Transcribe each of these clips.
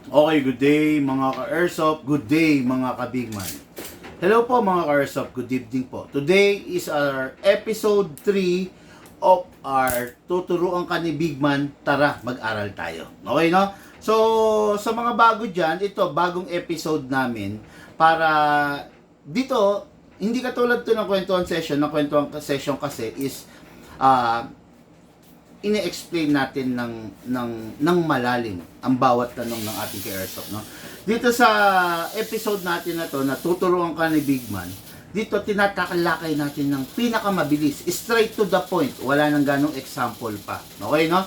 Okay, good day mga ka-Airsoft, good day mga ka-Bigman. Hello po mga ka-Airsoft, good evening po. Today is our episode 3 of our Tuturuan ka ni Bigman, tara mag-aral tayo. Okay no? So, sa mga bago dyan, ito bagong episode namin para dito, hindi katulad to ng kwentuhan session. Ng kwentuhan session kasi is ine-explain natin ng malalim ang bawat tanong ng ating ka-Airsoft, no? Dito sa episode natin na to, na tuturuan ka ni Bigman, dito tinatalakay natin ng pinakamabilis, straight to the point, wala nang ganong example pa. Okay, no?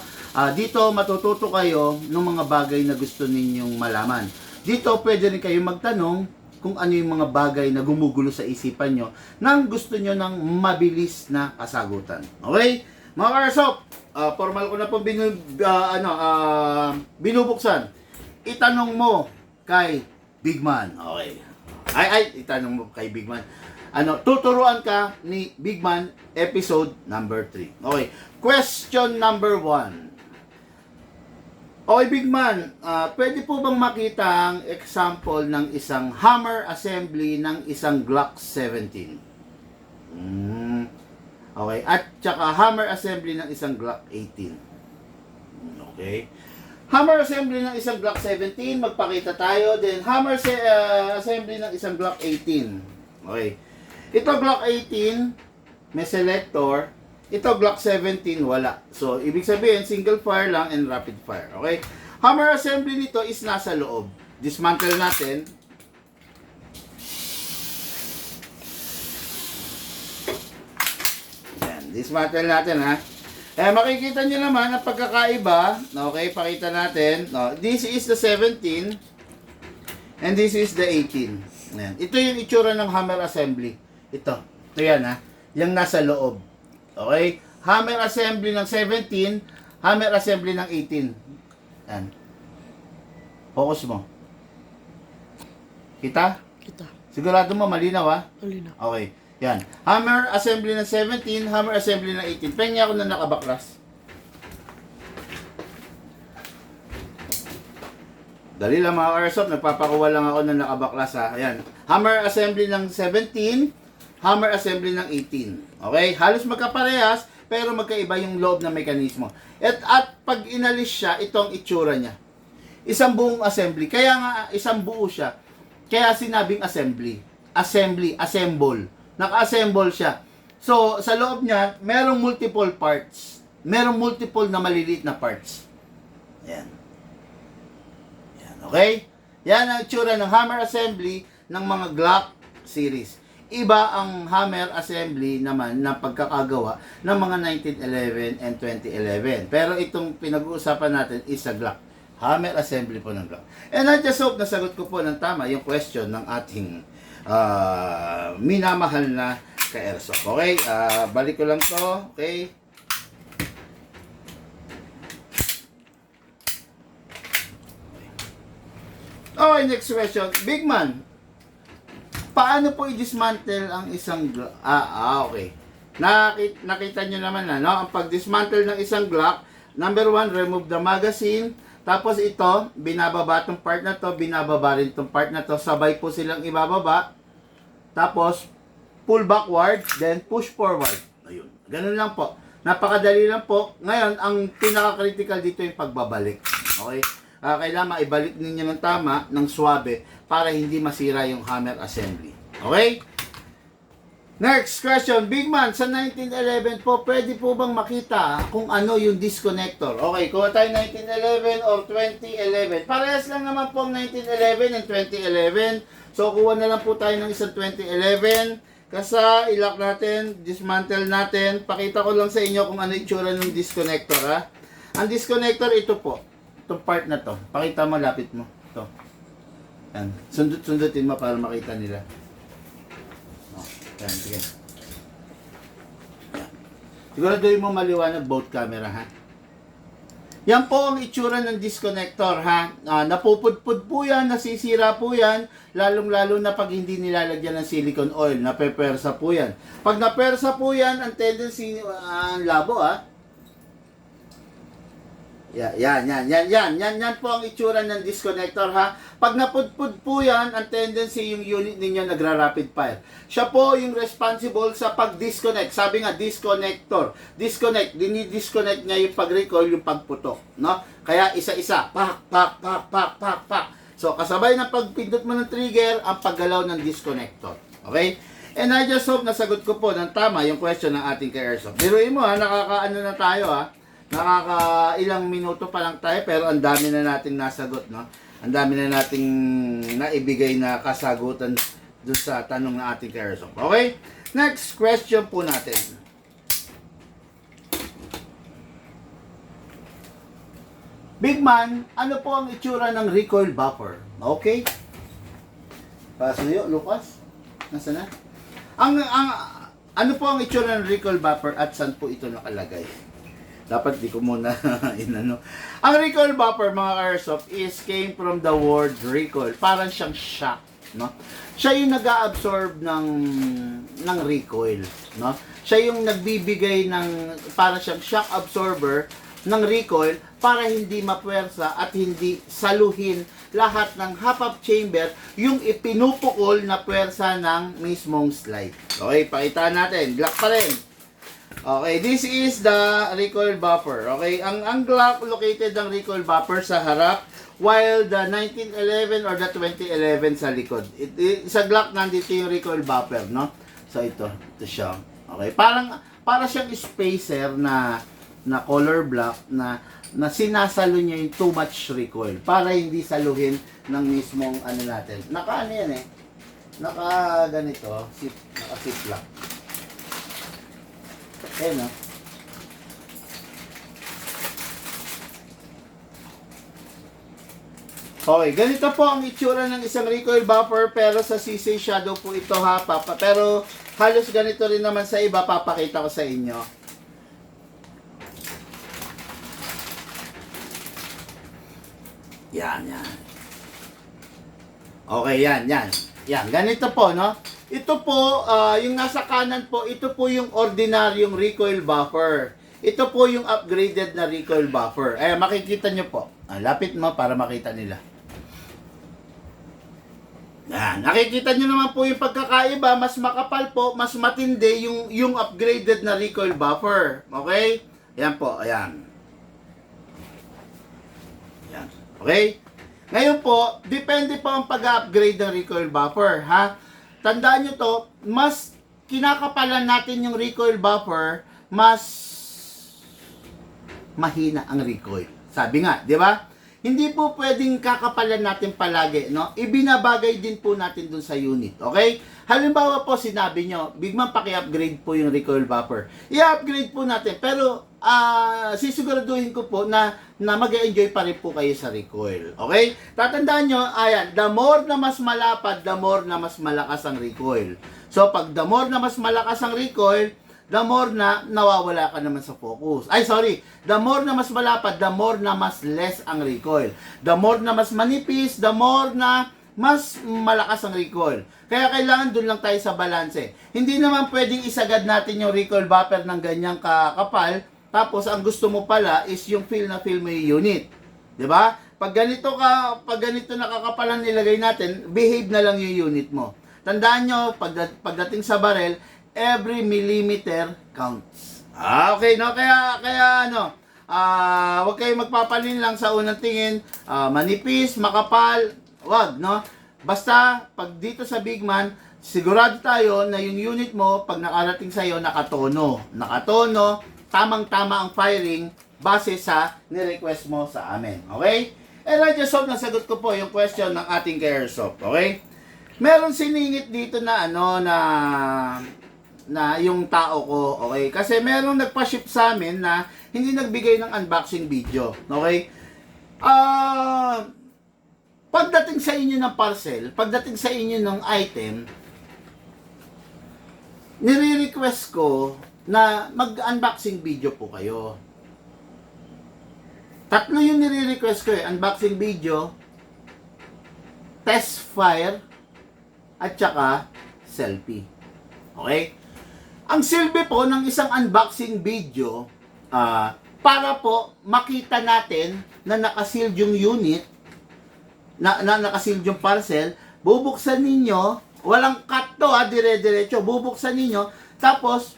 Dito matututo kayo ng mga bagay na gusto ninyong malaman. Dito pwede rin kayo magtanong kung ano yung mga bagay na gumugulo sa isipan nyo nang gusto nyo ng mabilis na kasagutan. Okay? Mga ka-Airsoft, formal ko na po binubuksan. Itanong mo kay Bigman. Okay. Itanong mo kay Bigman. Tuturuan ka ni Bigman, episode number 3. Okay. Question number 1. Okay, Bigman, pwede po bang makita ang example ng isang hammer assembly ng isang Glock 17? Okay, at saka hammer assembly ng isang Glock 18. Okay. Hammer assembly ng isang Glock 17, magpakita tayo. Then hammer assembly ng isang Glock 18. Okay. Ito Glock 18, may selector. Ito Glock 17, wala. So, ibig sabihin, single fire lang and rapid fire. Okay. Hammer assembly nito is nasa loob. Dismantle natin. Dismantle natin, ha. Makikita nyo naman ang pagkakaiba. Okay, pakita natin. No, this is the 17 and this is the 18. Ayan. Ito yung itsura ng hammer assembly. Ito yan, ha. Yung nasa loob. Okay? Hammer assembly ng 17, hammer assembly ng 18. Ayan. Focus mo. Kita? Kita. Sigurado mo malinaw, ha? Malinaw. Okay. Yan. Hammer assembly ng 17, hammer assembly ng 18. Pengya ako na nakabaklas. Dali lang mga Airsoft, nagpapakuha lang ako na nakabaklas, ha. Ayan. Hammer assembly ng 17, hammer assembly ng 18. Okay? Halos magkaparehas, pero magkaiba yung loob ng mekanismo. At pag inalis siya, itong itsura niya. Isang buong assembly. Kaya nga, isang buo siya. Kaya sinabing assembly. Assembly, assemble. Naka-assemble siya. So, sa loob niya, merong multiple parts. Merong multiple na maliliit na parts. Yan. Yan, okay? Yan ang itsura ng hammer assembly ng mga Glock series. Iba ang hammer assembly naman na pagkakagawa ng mga 1911 and 2011. Pero itong pinag-uusapan natin is sa Glock. Hammer assembly po ng Glock. And I just hope nasagot ko po ng tama yung question ng ating minamahal na ka-Airsoft. Okay, balik ko lang to. Okay. Okay, next question. Bigman, paano po i-dismantle ang isang Glock? Okay. Nakita nyo naman na, no? Ang pag-dismantle ng isang Glock, number 1, remove the magazine. Tapos ito, binababa itong part na to, binababa rin itong part na to. Sabay po silang ibababa. Tapos, pull backward, then push forward. Ayun. Ganun lang po. Napakadali lang po. Ngayon, ang pinaka-critical dito yung pagbabalik. Okay? Kailangan maibalik ninyo ng tama, ng swabe, para hindi masira yung hammer assembly. Okay? Next question, Bigman, sa 1911 po, pwede po bang makita kung ano yung disconnector? Okay, kuha tayo 1911 or 2011. Parehas lang naman po ang 1911 and 2011. So, kuha na lang po tayo ng isang 2011. Kasi, ilock natin, dismantle natin. Pakita ko lang sa inyo kung ano yung itsura ng disconnector, ha? Ang disconnector, ito po. Itong part na to. Pakita mo, lapit mo. Ito. Yan. Sundot-sundutin mo para makita nila. Yan, sige. Yan. Siguraduhin mo maliwanag both camera, ha? Yan po ang itsura ng disconnector, ha? Napupudpud po yan, nasisira po yan, lalong-lalo na pag hindi nilalagyan ng silicone oil, napepersa po yan. Pag napersa po yan, ang tendency, labo, ha? Yan po ang itsura ng disconnector ha. Pag napudpud po yan, ang tendency yung unit ninyo nagra-rapid fire. Siya po yung responsible sa pag-disconnect. Sabi nga, disconnector. Disconnect, dinidisconnect niya yung pag-recoil, yung pagputok. No? Kaya isa-isa, pak. So, kasabay ng pagpindot mo ng trigger, ang paggalaw ng disconnector. Okay? And I just hope nasagot ko po ng tama yung question ng ating ka-airsoft. Biruin mo ha, nakakaano na tayo ha. Ilang minuto pa lang tayo pero ang dami na nating nasagot, no? Ang dami na nating naibigay na kasagutan doon sa tanong ng ating ka-airsoft. Okay? Next question po natin. Big man, ano po ang itsura ng recoil buffer? Okay? Pasuyo, Lucas? Nasaan na? Ano po ang itsura ng recoil buffer at saan po ito nakalagay? Dapat di ko muna inano. Ang recoil buffer, mga airsoft, came from the word recoil. Parang siyang shock, no? Siya yung nag-absorb ng recoil, no? Siya yung nagbibigay ng para siyang shock absorber ng recoil para hindi mapwersa at hindi saluhin lahat ng half-up chamber yung ipinupukol na pwersa ng mismong slide. Okay, pakita natin. Glock pa rin. Okay, this is the recoil buffer. Okay, ang Glock located ang recoil buffer sa harap while the 1911 or the 2011 sa likod. Sa Glock nandito yung recoil buffer, no? So ito siya. Okay, para siyang spacer na color block na sinasalo niya yung too much recoil para hindi saluhin ng mismong ano natin. Naka ano yan eh. Naka ganito, naka ziplock. Ayan o. Okay, ganito po ang itsura ng isang recoil buffer pero sa CC Shadow po ito ha, pero halos ganito rin naman sa iba, papakita ko sa inyo. Yan. Okay, yan. Yan, ganito po, no? Ito po, yung nasa kanan po, ito po yung ordinaryong recoil buffer. Ito po yung upgraded na recoil buffer. Makikita nyo po. Lapit mo para makita nila. Yan, nakikita nyo naman po yung pagkakaiba, mas makapal po, mas matindi yung upgraded na recoil buffer. Okay? Yan po, ayan. Yan. Okay? Ngayon po, depende po ang pag-upgrade ng recoil buffer, ha? Tandaan nyo to, mas kinakapalan natin yung recoil buffer, mas mahina ang recoil. Sabi nga, di ba? Hindi po pwedeng kakapalan natin palagi, no? Ibinabagay din po natin dun sa unit, okay? Halimbawa po, sinabi nyo, bigman paki-upgrade po yung recoil buffer. I-upgrade po natin, pero sisiguraduhin ko po na mag-enjoy pa rin po kayo sa recoil, okay? Tatandaan nyo, ayan, the more na mas malapad, the more na mas malakas ang recoil. So, pag the more na mas malakas ang recoil, the more na nawawala ka naman sa focus. The more na mas malapad, the more na mas less ang recoil. The more na mas manipis, the more na mas malakas ang recoil. Kaya kailangan dun lang tayo sa balanse. Hindi naman pwedeng isagad natin yung recoil buffer ng ganyang kakapal, tapos ang gusto mo pala is yung feel na feel mo yung unit. 'Di ba? Pag ganito nakakapalan nilagay natin, behave na lang yung unit mo. Tandaan nyo, pagdating sa barrel, every millimeter counts. Okay, no? Kaya wag kayong magpapalin lang sa unang tingin, manipis, makapal, wag, no? Basta, pag dito sa Big Man, sigurado tayo na yung unit mo, pag nakarating sa'yo, nakatono, tamang-tama ang firing base sa ni-request mo sa amin. Okay? And I just hope nasagot ko po yung question ng ating ka-airsoft. Okay? Meron siningit dito na na yung tao ko, okay? Kasi merong nagpa-ship sa amin na hindi nagbigay ng unboxing video, okay? Pagdating sa inyo ng parcel, pagdating sa inyo ng item, nire-request ko na mag-unboxing video po kayo. Tatlo yung nire-request ko unboxing video, test fire, at saka selfie. Okay? Ang silbi po ng isang unboxing video, para po makita natin na nakasealed yung unit, na nakasealed yung parcel. Bubuksan ninyo, walang cut to dire-diretso, bubuksan ninyo, tapos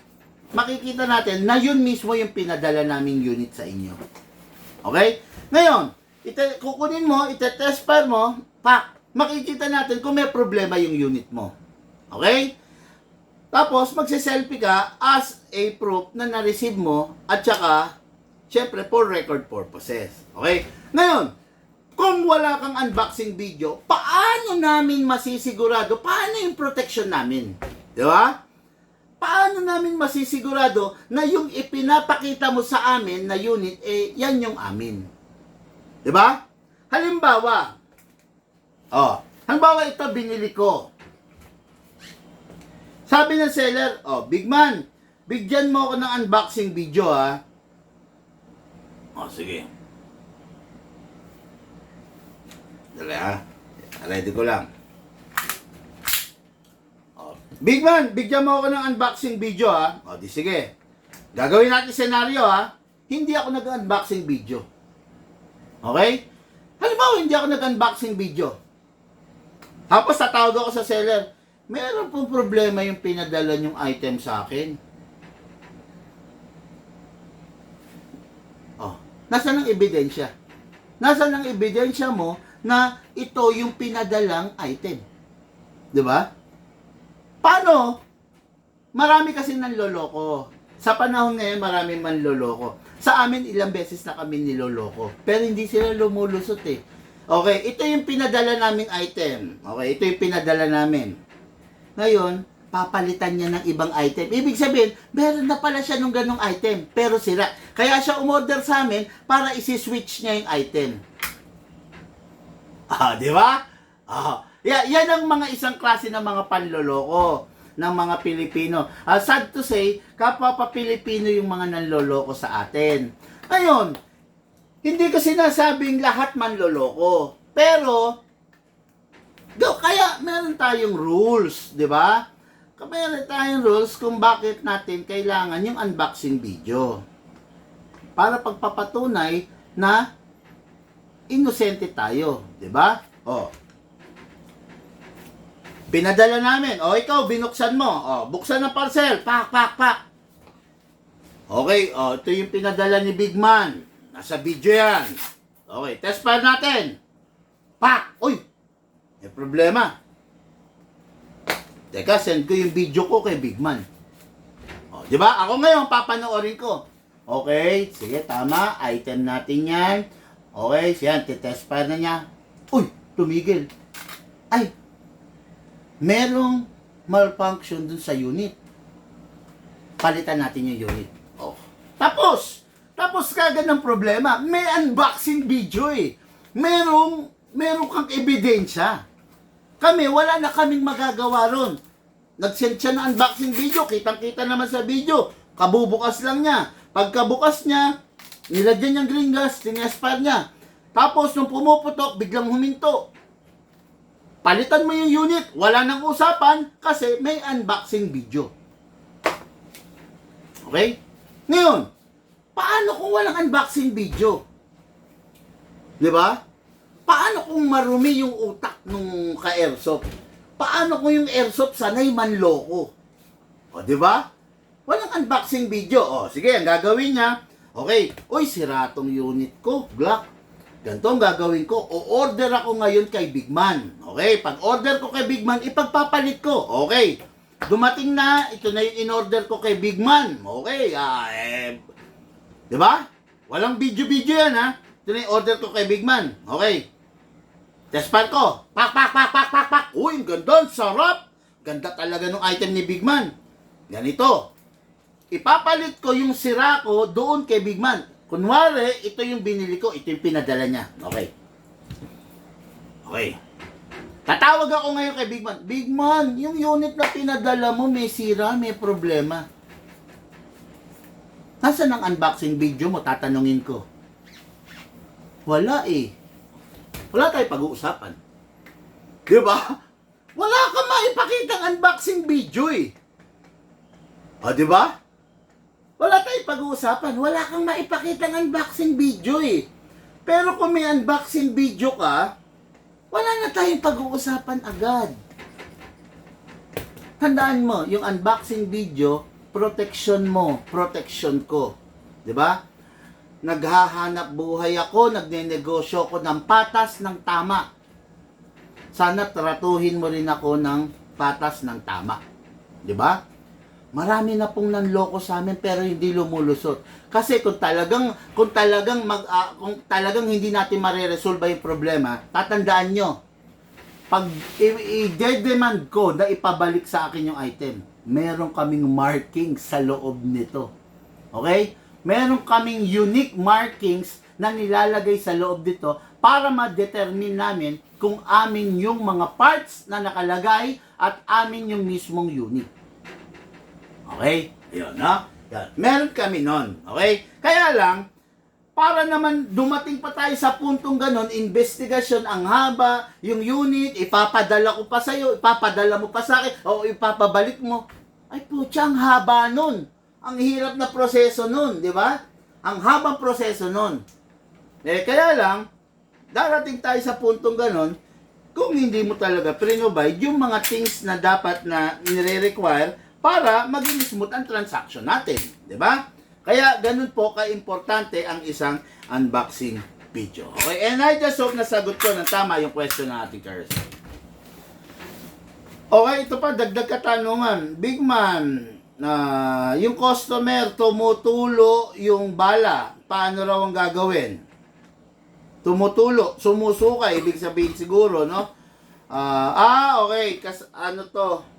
makikita natin na yun mismo yung pinadala naming unit sa inyo. Okay? Ngayon, kukunin mo, itetest file mo, makikita natin kung may problema yung unit mo. Okay? Tapos, magse-selfie ka as a proof na na-receive mo at saka, syempre, for record purposes. Okay? Ngayon, kung wala kang unboxing video, paano namin masisigurado? Paano yung protection namin? Di ba? Paano namin masisigurado na yung ipinapakita mo sa amin na unit, yan yung amin? Di ba? Halimbawa, halimbawa ito binili ko. Sabi ng seller, Big Man, bigyan mo ako ng unboxing video, ha? Sige. Dali, ha? Ready ko lang. Big Man, bigyan mo ako ng unboxing video, ha? Di sige. Gagawin natin senaryo, ha? Hindi ako nag-unboxing video. Okay? Halimbawa, hindi ako nag-unboxing video. Tapos tatawag ako sa seller, meron pong problema yung pinadala yung item sa akin. Nasaan ang ebidensya? Nasaan ang ebidensya mo na ito yung pinadalang item? Di ba? Paano? Marami kasi nanloloko. Sa panahon ngayon, marami manloloko. Sa amin, ilang beses na kami niloloko. Pero hindi sila lumulusot eh. Okay, ito yung pinadala naming item. Okay, ito yung pinadala namin. Ngayon, papalitan niya ng ibang item. Ibig sabihin, meron na pala siya nung ganong item, pero sira. Kaya siya umorder sa amin para isi-switch niya yung item. Di ba? Yan ang mga isang klase ng mga panloloko ng mga Pilipino. Sad to say, kapwa pa Pilipino yung mga nanloloko sa atin. Ngayon, hindi ko sinasabing lahat manloloko. Pero, kaya meron tayong rules, di ba? Meron tayong rules kung bakit natin kailangan yung unboxing video. Para pagpapatunay na inosente tayo, di ba? Pinadala namin. Ikaw, binuksan mo. Buksan ng parcel. Pak. Okay, ito yung pinadala ni Big Man. Nasa video yan. Okay, test file natin. Pak! Uy! May problema. Teka, send ko yung video ko kay Big Man. Di ba? Ako ngayon, papanoorin ko. Okay, sige, tama. Item natin yan. Okay, siyan, titest file na niya. Uy! Tumigil. Ay! Merong malfunction dun sa unit. Palitan natin yung unit. Tapos kagad ng problema. May unboxing video eh. Meron kang ebidensya. Kami, wala na kaming magagawa ron. Nag-send siya ng unboxing video. Kitang-kita naman sa video. Kabubukas lang niya. Pagkabukas niya, nilagyan niyang green gas, tinespire niya. Tapos nung pumuputok, biglang huminto. Palitan mo yung unit, wala nang usapan kasi may unboxing video. Okay? Ngayon, paano kung walang unboxing video? Di ba? Paano kung marumi yung utak nung ka-airsoft? Paano kung yung airsoft sanay manloko? Di ba? Walang unboxing video. Sige, ang gagawin niya, okay, sira tong unit ko, Glock. Ganito ang gagawin ko. O-order ako ngayon kay Big Man. Okay? Pag-order ko kay Big Man, ipagpapalit ko. Okay? Dumating na, ito na yung in-order ko kay Big Man. Okay? Di ba? Walang video-video yan, ha? Ito na yung order ko kay Big Man. Okay? Test file ko. Pak. Uy, ang ganda. Ang sarap. Ganda talaga ng item ni Big Man. Ganito. Ipapalit ko yung sira ko doon kay Big Man. Kunwari, ito yung binili ko, ito yung pinadala niya. Okay. Tatawag ako ngayon kay Big Man. Big Man, yung unit na pinadala mo, may sira, may problema. Nasaan ang unboxing video mo? Tatanungin ko. Wala eh. Wala tayong pag-uusapan. Di ba? Wala kang maipakitang unboxing video eh. Di ba? Wala tayong pag-uusapan. Wala kang maipakitang unboxing video eh. Pero kung may unboxing video ka, wala na tayong pag-uusapan agad. Tandaan mo, yung unboxing video, protection mo, protection ko. 'Di ba? Naghahanap buhay ako, nagnenegosyo ko ng patas ng tama. Sana tratuhin mo rin ako ng patas ng tama. 'Di ba? Marami na pong nanloko sa amin pero hindi lumulusot. Kasi kung talagang hindi natin mareresolve yung problema, tatandaan nyo, pag i-demand ko na ipabalik sa akin yung item, meron kaming markings sa loob nito. Okay? Meron kaming unique markings na nilalagay sa loob dito para ma-determine namin kung amin yung mga parts na nakalagay at amin yung mismong unit. Okay? Ayun, no? Yan. Meron kami nun. Okay? Kaya lang, para naman dumating pa tayo sa puntong ganon, investigasyon ang haba, yung unit, ipapadala ko pa sa'yo, ipapadala mo pa sa akin, o ipapabalik mo. Ay putya, ang haba nun. Ang hirap na proseso nun, di ba? Ang habang proseso nun. Kaya lang, darating tayo sa puntong ganon, kung hindi mo talaga pre-provide yung mga things na dapat na nire-require para maging smooth ang transaction natin, di ba? Kaya ganun po ka-importante ang isang unboxing video. Okay, and I just hope nasagot ko ng tama yung question ng ating carousel. Okay, ito pa, dagdag katanungan. Big man, yung customer tumutulo yung bala, paano raw ang gagawin? Tumutulo, sumusuka, ibig sabihin siguro, no? Okay, ano to?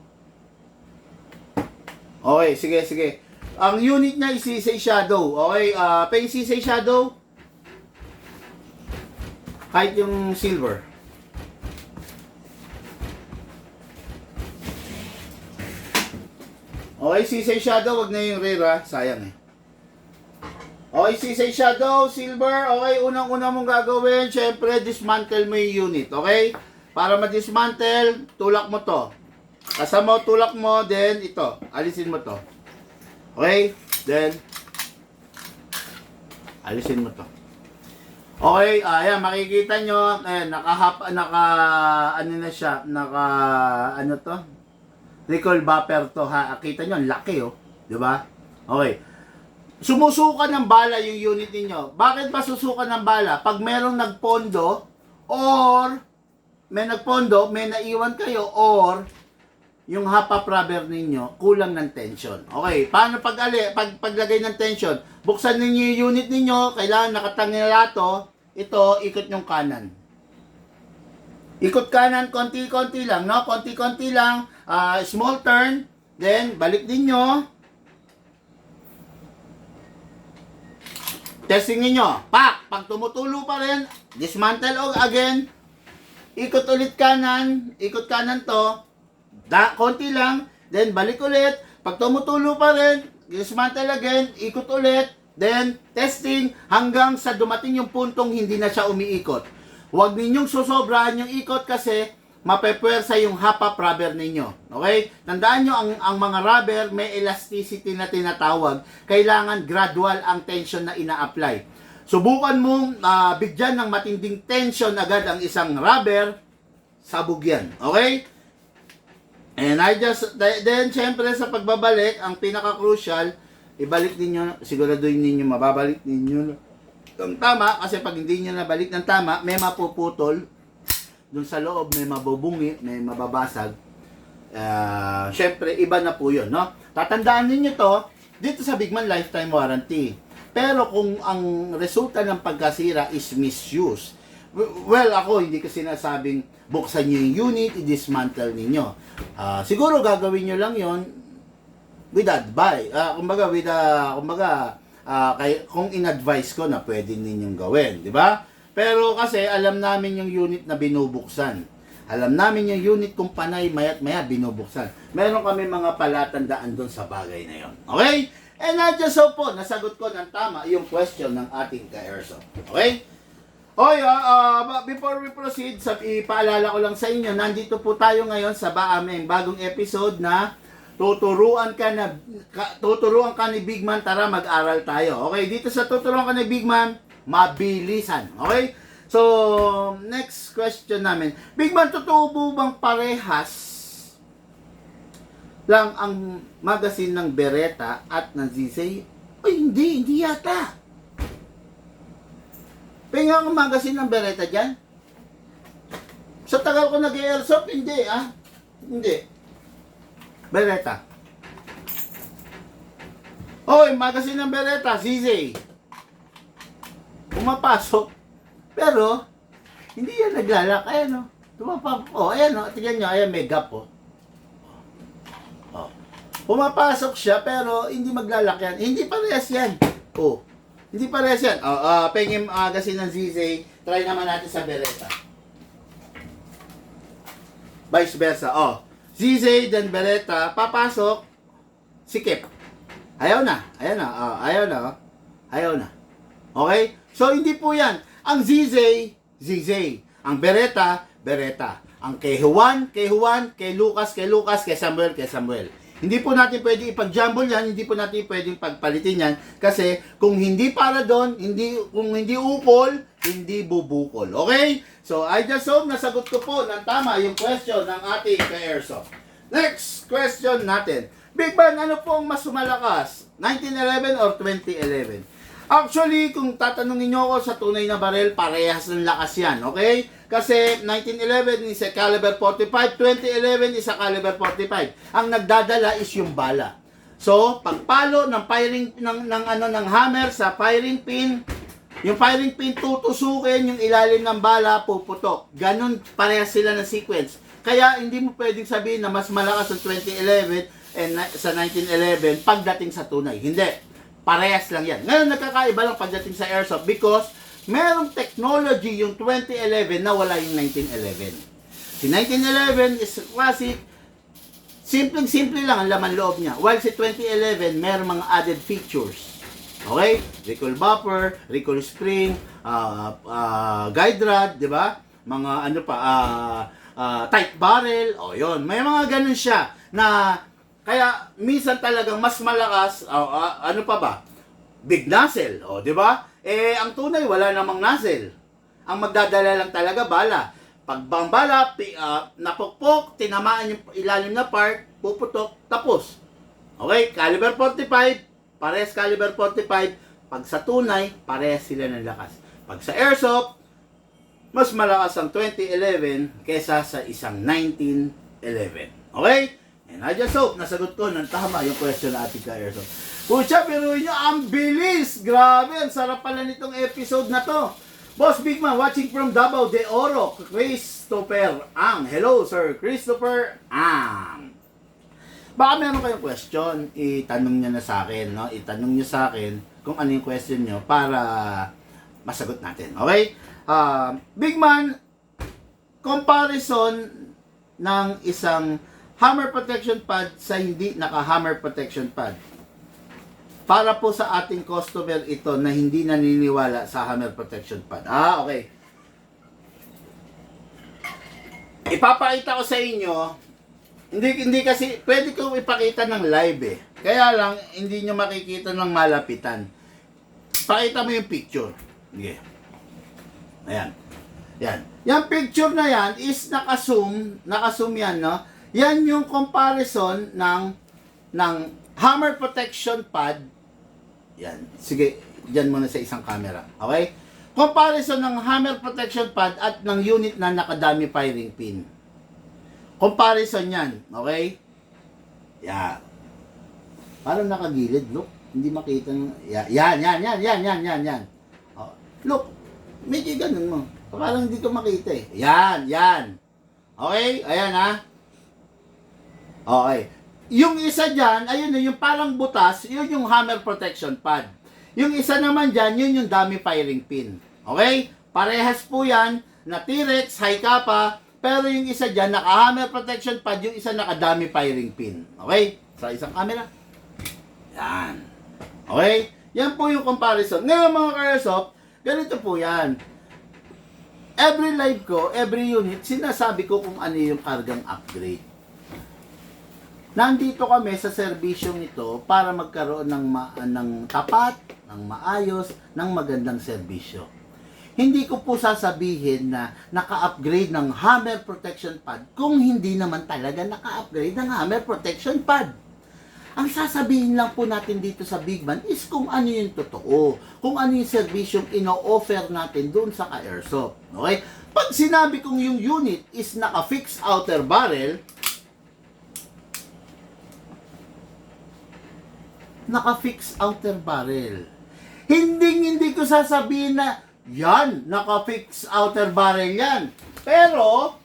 Okay, sige. Ang unit niya is Sisay Shadow. Okay, pay Sisay Shadow. Kahit yung silver. Okay, Sisay Shadow, wag na yung rare, sayang eh. Okay, Sisay Shadow, silver. Okay, unang-una mong gagawin, syempre, dismantle mo yung unit. Okay? Para ma-dismantle, tulak mo to. Kasama mo, tulak mo, then ito, alisin mo to. Okay? Then, alisin mo to. Okay, ayan, makikita nyo, ano na siya, ano to? Recall buffer to, ha? Kita nyo, ang laki, oh. Diba? Okay. Sumusuka ng bala yung unit niyo. Bakit ba susuka ng bala? Pag merong nagpondo, or may nagpondo, may naiwan kayo, or yung hapa rubber ninyo, kulang ng tension. Okay, paano paglagay ng tension? Buksan ninyo yung unit ninyo, kailangan nakatangelato, ito, ikot yung kanan. Ikot kanan, konti-konti lang, no? Konti-konti lang, small turn, then balik ninyo. Testing ninyo, pag tumutulo pa rin, dismantle again, ikot ulit kanan to, konti lang, then balik ulit. Pag tumutulo pa rin, dismantle again, ikot ulit, then testing hanggang sa dumating yung puntong hindi na siya umiikot. Huwag ninyong susobrahan yung ikot kasi mapepwersa yung hapa rubber ninyo. Okay? Tandaan nyo, ang mga rubber may elasticity na tinatawag. Kailangan gradual ang tension na ina-apply. Subukan mong bigyan ng matinding tension agad ang isang rubber, sabog yan. Okay? And then syempre sa pagbabalik, ang pinaka-crucial, ibalik ninyo, siguraduhin ninyo, mababalik ninyo ng tama, kasi pag hindi nyo nabalik ng tama, may mapuputol, dun sa loob may mabubungi, may mababasag. Syempre, iba na po yun, no? Tatandaan ninyo to, dito sa Bigman lifetime warranty. Pero kung ang resulta ng pagkasira is misuse, well, ako hindi ko sinasabing buksan nyo yung unit, i-dismantle ninyo. Siguro gagawin nyo lang yon with advice. Kung in-advise ko na pwede ninyong gawin, di ba? Pero kasi alam namin yung unit na binubuksan. Alam namin yung unit kung panay, maya't maya binubuksan. Meron kami mga palatandaan doon sa bagay na yon. Okay? And I just hope po, nasagot ko ng tama yung question ng ating ka-airsoft. Okay? Okay, before we proceed, ipaalala ko lang sa inyo, nandito po tayo ngayon sa aming bagong episode na tuturuan ka ni Big Man, tara mag-aral tayo. Okay, dito sa tuturuan ka ni Big Man, mabilisan. Okay? So, next question namin. Big Man, totoo po bang parehas lang ang magazine ng Beretta at ng ZZ? Ay, hindi yata. Penga ang magazine ng Beretta dyan? Sa tagal ko nag-airsoft, hindi Hindi. Beretta. Oy, magazine ng Beretta, ZZ. Pumapasok. Pero, hindi yan naglalak. Ayan o. Ayan o. Tignan nyo. Ayan, may gap o. Pumapasok siya, pero hindi maglalak yan. Hindi parehas yan. Hindi parehas yan. Penging magazine ng ZZ. Try naman natin sa Beretta. Vice versa. ZZ, then Beretta, papasok, sikip. Ayaw na. Ayaw na. Okay? So, hindi po yan. Ang ZZ, ZZ. Ang Beretta, Beretta. Ang kay Juan, kay Lucas, kay Samuel. Hindi po natin pwede ipag-jumble yan, hindi po natin pwedeng pagpalitin yan, kasi kung hindi para doon, kung hindi ukol, hindi bubukol. Okay? So, I just hope nasagot ko po ng tama yung question ng ating ka-airsoft. Next question natin. Big Man, ano po ang mas malakas? 1911 or 2011? Actually, kung tatanungin nyo ako sa tunay na baril, parehas ng lakas yan. Okay? Kasi 1911 is a caliber 45, 2011 is a caliber 45. Ang nagdadala is yung bala. So, pagpalo ng firing ng hammer sa firing pin, yung firing pin tutusukin, yung ilalim ng bala puputok. Ganon parehas sila ng sequence. Kaya hindi mo pwedeng sabihin na mas malakas ang 2011 and sa 1911 pagdating sa tunay. Hindi. Parehas lang yan. Ngayon nagkakaiba lang pagdating sa airsoft because merong technology yung 2011 na wala yung 1911. Si 1911 is classic. Simple lang ang laman loob niya. While si 2011 merong mga added features. Okay? Recoil buffer, recoil spring, guide rod, di ba? Mga tight barrel, yun. May mga ganun siya na kaya minsan talagang mas malakas, ano pa ba? Big nozzle, di ba? Ang tunay wala namang nozzle. Ang magdadala lang talaga bala. Pag bang bala, napukpok, tinamaan yung ilalim na part, puputok, tapos. Okay? Caliber 45, parehas caliber 45. Pag sa tunay, parehas sila ng lakas. Pag sa airsoft, mas malakas ang 2011 kesa sa isang 1911. Okay? And I just hope nasagot ko ng tama yung question na ating ka-airsoft. Pucha, pero nyo, ang bilis! Grabe, ang sarap pala nitong episode na to. Boss Big Man, watching from Davao de Oro, Christopher Ang. Hello, Sir Christopher Ang. Baka meron kayong question, itanong nyo na sa akin, no? Itanong nyo sa akin kung ano yung question nyo para masagot natin. Okay? Big Man, comparison ng isang hammer protection pad sa hindi naka-hammer protection pad. Para po sa ating customer ito na hindi naniniwala sa hammer protection pad. Okay. Ipapakita ko sa inyo, hindi kasi, pwede kong ipakita ng live Kaya lang, hindi nyo makikita ng malapitan. Pakita mo yung picture. Okay. Ayan. Yan. Yung picture na yan is naka-zoom yan, no? Yan yung comparison ng hammer protection pad. Yan. Sige, dyan muna sa isang camera. Okay? Comparison ng hammer protection pad at ng unit na nakadami firing pin. Comparison yan. Okay? Yeah. Parang nakagilid, look. Hindi makita ng... Yan. Look. Medyo ganun mo. Parang hindi ko makita Yan. Okay? Ayan Okay. Yung isa dyan, ayun yung parang butas, yun yung hammer protection pad. Yung isa naman dyan, yun yung dummy firing pin. Okay? Parehas po yan, na T-Rex, high kappa, pero yung isa dyan, naka-hammer protection pad, yung isa naka-dummy firing pin. Okay? Sa isang camera. Yan. Okay? Yan po yung comparison. Ngayon mga ka-airsoft, ganito po yan. Every live ko, every unit, sinasabi ko kung ano yung kargang upgrade. Nandito kami sa serbisyong ito para magkaroon ng tapat, ng maayos, ng magandang serbisyo. Hindi ko po sasabihin na naka-upgrade ng hammer protection pad kung hindi naman talaga naka-upgrade ng hammer protection pad. Ang sasabihin lang po natin dito sa Bigman is kung ano yung totoo, kung ano yung serbisyong ino-offer natin doon sa ka-airsoft. Okay? Pag sinabi kong yung unit is naka-fixed outer barrel, naka-fix outer barrel. Hindi ko sasabihin na yan, naka-fix outer barrel yan. Pero,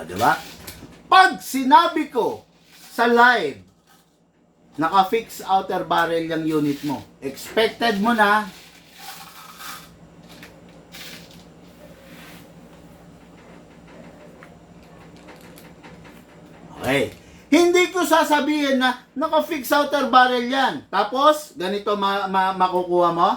diba? Pag sinabi ko sa live, naka-fix outer barrel yung unit mo, expected mo na okay. Hindi ko sasabihin na naka-fix outer barrel yan. Tapos, ganito makukuha mo.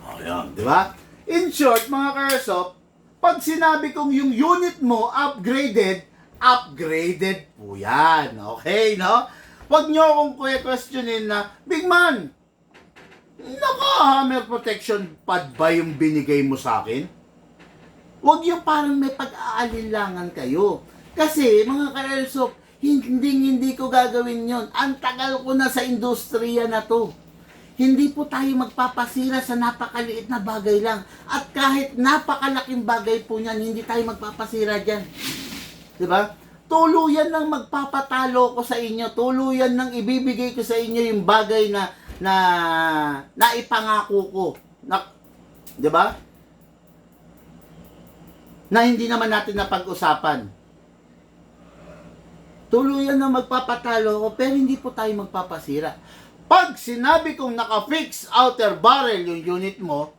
Oh, yan. Di ba? In short, mga ka-airsoft, pag sinabi kong yung unit mo upgraded, upgraded po yan. Okay, no? Huwag nyo akong questionin na, Big Man, naka-hammer protection pad ba yung binigay mo sa akin? Huwag yung parang may pag-aalilangan kayo. Kasi, mga ka-airsoft, hindi ko gagawin yon. Ang tagal ko na sa industriya na to. Hindi po tayo magpapasira sa napakaliit na bagay lang. At kahit napakalaking bagay po niyan, hindi tayo magpapasira dyan. Diba? Tuluyan lang magpapatalo ko sa inyo. Tuluyan lang ibibigay ko sa inyo yung bagay na ipangako ko. Di ba? Na hindi naman natin napag-usapan. Tuluyan na magpapatalo ko, pero hindi po tayo magpapasira. Pag sinabi kong naka-fix outer barrel yung unit mo,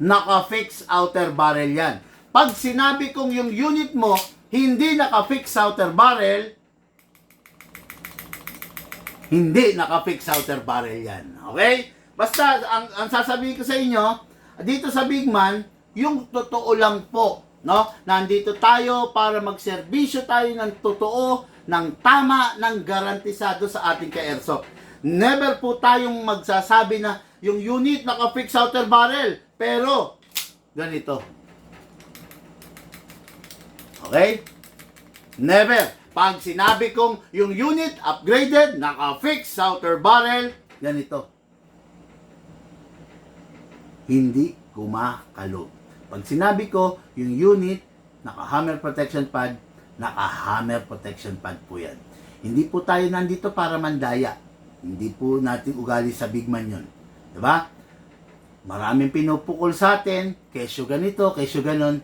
naka-fix outer barrel yan. Pag sinabi kong yung unit mo, hindi naka-fix outer barrel, hindi naka-fix outer barrel yan. Okay? Basta, ang sasabihin ko sa inyo, dito sa Bigman, yung totoo lang po. No? Nandito tayo para magserbisyo tayo ng totoo, ng tama, ng garantisado sa ating ka-airsoft. Never po tayong magsasabi na yung unit naka-fix outer barrel. Pero, ganito. Okay? Never. Pag sinabi kong yung unit upgraded, naka-fix outer barrel, ganito. Hindi kumakalo. Pag sinabi ko yung unit, naka-hammer protection pad, naka-hammer protection pad po yan. Hindi po tayo nandito para mandaya. Hindi po natin ugali sa Bigman yun. Diba? Maraming pinupukol sa atin, kesyo ganito, kesyo ganon,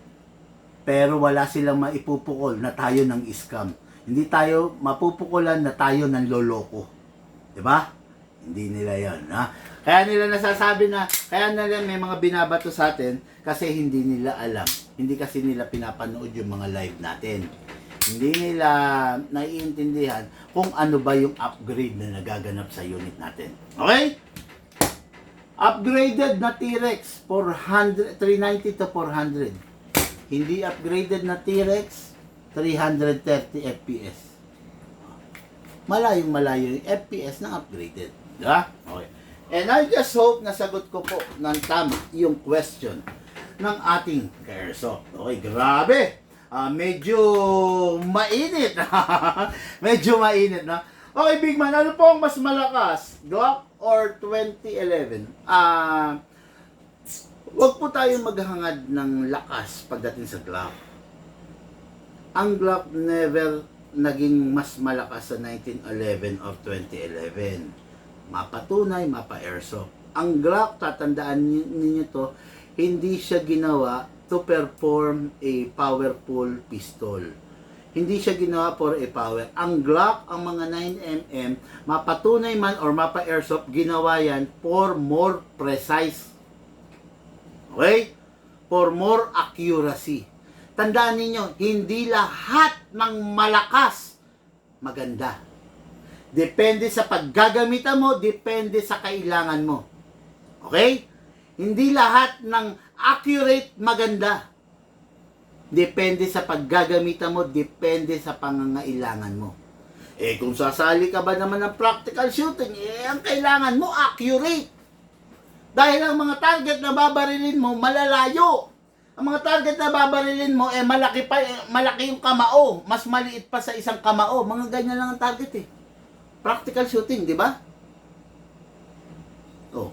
pero wala silang maipupukol na tayo ng scam. Hindi tayo mapupukulan na tayo ng loloko. Diba? Hindi nila yan. Ha? Kaya nila nasasabi na, kaya nila may mga binabato sa atin kasi hindi nila alam. Hindi kasi nila pinapanood yung mga live natin. Hindi nila naiintindihan kung ano ba yung upgrade na nagaganap sa unit natin. Okay? Upgraded na T-Rex, 390 to 400. Hindi upgraded na T-Rex, 330 FPS. Malayo yung FPS ng upgraded. Diba? Okay. And I just hope nasagot ko po ng tama yung question ng ating ka-airsoft. Okay, grabe. Medyo mainit. Medyo mainit na. Okay, Big Man, ano po ang mas malakas? Glock or 2011? Huwag po tayo maghangad ng lakas pagdating sa Glock. Ang Glock never naging mas malakas sa 1911 or 2011. Mapatunay, mapa-airsoft. Ang Glock, tatandaan ninyo to, hindi siya ginawa to perform a powerful pistol. Hindi siya ginawa for a power. Ang Glock, ang mga 9mm, mapatunay man or mapa-airsoft, ginawa yan for more precise. Okay? For more accuracy. Tandaan ninyo, hindi lahat ng malakas maganda. Depende sa paggagamitan mo, depende sa kailangan mo. Okay? Hindi lahat ng accurate maganda. Depende sa paggagamitan mo, depende sa pangangailangan mo. Eh kung sasali ka ba naman ng practical shooting, ang kailangan mo accurate. Dahil ang mga target na babarilin mo, malalayo. Ang mga target na babarilin mo, malaki yung kamao. Mas maliit pa sa isang kamao. Mga ganyan lang ang target eh. Practical shooting, di ba? Oh.